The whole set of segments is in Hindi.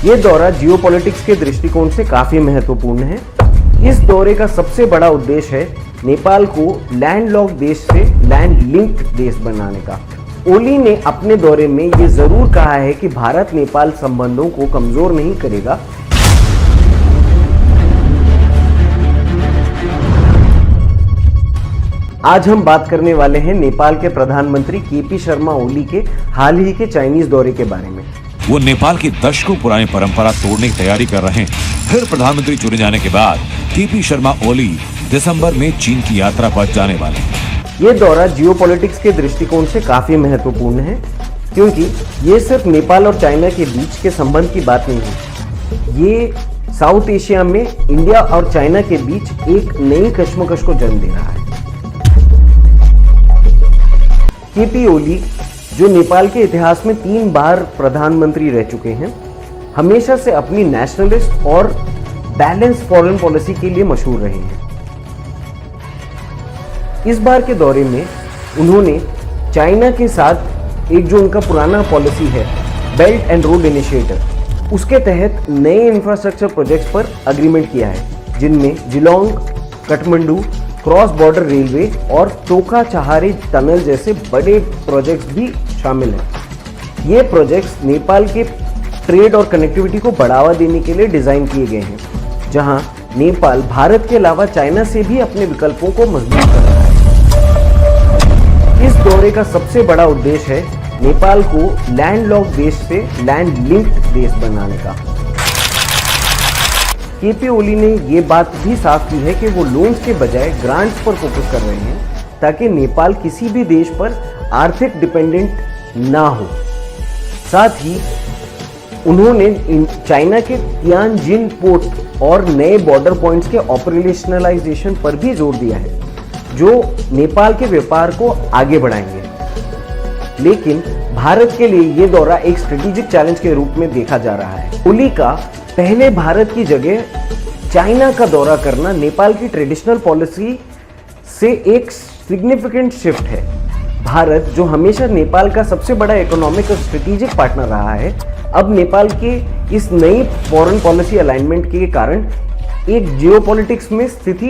ये दौरा जियोपॉलिटिक्स के दृष्टिकोण से काफी महत्वपूर्ण है। इस दौरे का सबसे बड़ा उद्देश्य है नेपाल को लैंडलॉक्ड देश से लैंड लिंक्ड देश बनाने का। ओली ने अपने दौरे में ये जरूर कहा है कि भारत नेपाल संबंधों को कमजोर नहीं करेगा। आज हम बात करने वाले हैं नेपाल के प्रधानमंत्री केपी शर्मा ओली के हाल ही के चाइनीज दौरे के बारे में। वो नेपाल की दशकों पुरानी परंपरा तोड़ने की तैयारी कर रहे हैं। फिर प्रधानमंत्री चुने जाने के बाद केपी शर्मा ओली दिसंबर में चीन की यात्रा पर जाने वाले हैं। ये दौरा जियोपॉलिटिक्स के दृष्टिकोण से काफी महत्वपूर्ण है, क्योंकि ये सिर्फ नेपाल और चाइना के बीच के संबंध की बात नहीं है। ये साउथ एशिया में इंडिया और चाइना के बीच एक नई कश्मकश को जन्म दे रहा है। केपी ओली, जो नेपाल के इतिहास में 3 बार प्रधानमंत्री रह चुके हैं, हमेशा से अपनी नेशनलिस्ट और बैलेंस फॉरेन पॉलिसी के लिए मशहूर रहे हैं। इस बार के दौरे में उन्होंने चाइना के साथ एक जो उनका पुराना पॉलिसी है, बेल्ट एंड रोड इनिशिएटिव, उसके तहत नए इंफ्रास्ट्रक्चर प्रोजेक्ट्स पर एग्रीमेंट किया है, जिनमें जिलोंग काठमांडू क्रॉस बॉर्डर रेलवे और तोका चहारे टनल जैसे बड़े प्रोजेक्ट्स भी शामिल हैं। ये प्रोजेक्ट्स नेपाल के ट्रेड और कनेक्टिविटी को बढ़ावा देने के लिए डिजाइन किए गए हैं, जहां नेपाल भारत के अलावा चाइना से भी अपने विकल्पों को मजबूत कर रहा है। इस दौरे का सबसे बड़ा उद्देश्य है नेपाल को लैंडलॉक्ड देश से लैंड लिंक्ड देश बनाने का। केपी ओली ने ये बात भी साफ की है कि वो लोन्स के बजाय ग्रांट्स पर फोकस कर रहे हैं, ताकि नेपाल किसी भी देश पर आर्थिक डिपेंडेंट ना हो। साथ ही उन्होंने चाइना के तियानजिन पोर्ट और नए बॉर्डर पॉइंट्स के ऑपरेशनलाइजेशन पर भी जोर दिया है, जो नेपाल के व्यापार को आगे बढ़ाएंगे। लेकिन भारत के लिए ये दौरा एक स्ट्रेटेजिक चैलेंज के रूप में देखा जा रहा है। ओली का पहले भारत की जगह चाइना का दौरा करना नेपाल की ट्रेडिशनल पॉलिसी से एक सिग्निफिकेंट शिफ्ट है। भारत, जो हमेशा नेपाल का सबसे बड़ा इकोनॉमिक और स्ट्रेटेजिक पार्टनर रहा है, अब नेपाल के इस नई फॉरेन पॉलिसी अलाइनमेंट के कारण एक जियोपॉलिटिक्स में स्थिति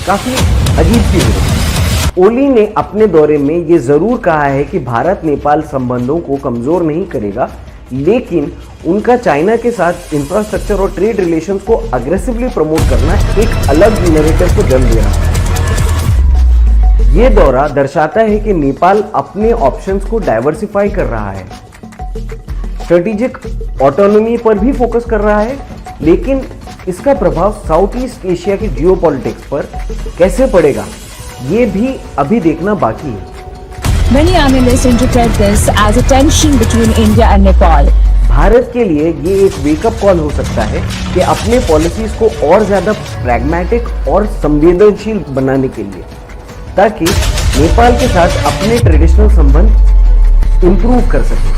काफी अजीब सी हो रही है। ओली ने अपने दौरे में ये जरूर कहा है कि भारत नेपाल संबंधों को कमजोर नहीं करेगा, लेकिन उनका चाइना के साथ इंफ्रास्ट्रक्चर और ट्रेड रिलेशंस को अग्रेसिवली प्रमोट करना एक अलग नैरेटिव को जन्म दे रहा है। ये दौरा दर्शाता है कि नेपाल अपने ऑप्शंस को डाइवर्सिफाई कर रहा है, स्ट्रेटेजिक ऑटोनॉमी पर भी फोकस कर रहा है, लेकिन इसका प्रभाव साउथ ईस्ट एशिया की जियोपॉलिटिक्स पर कैसे पड़ेगा, ये भी अभी देखना बाकी है। Many analysts interpret this as a tension between India and Nepal. Bharat के लिए ये एक वेकअप कॉल हो सकता है कि अपने पॉलिसीज को और ज्यादा प्रैग्मेटिक और संवेदनशील बनाने के लिए, ताकि नेपाल के साथ अपने ट्रेडिशनल संबंध इंप्रूव कर सके।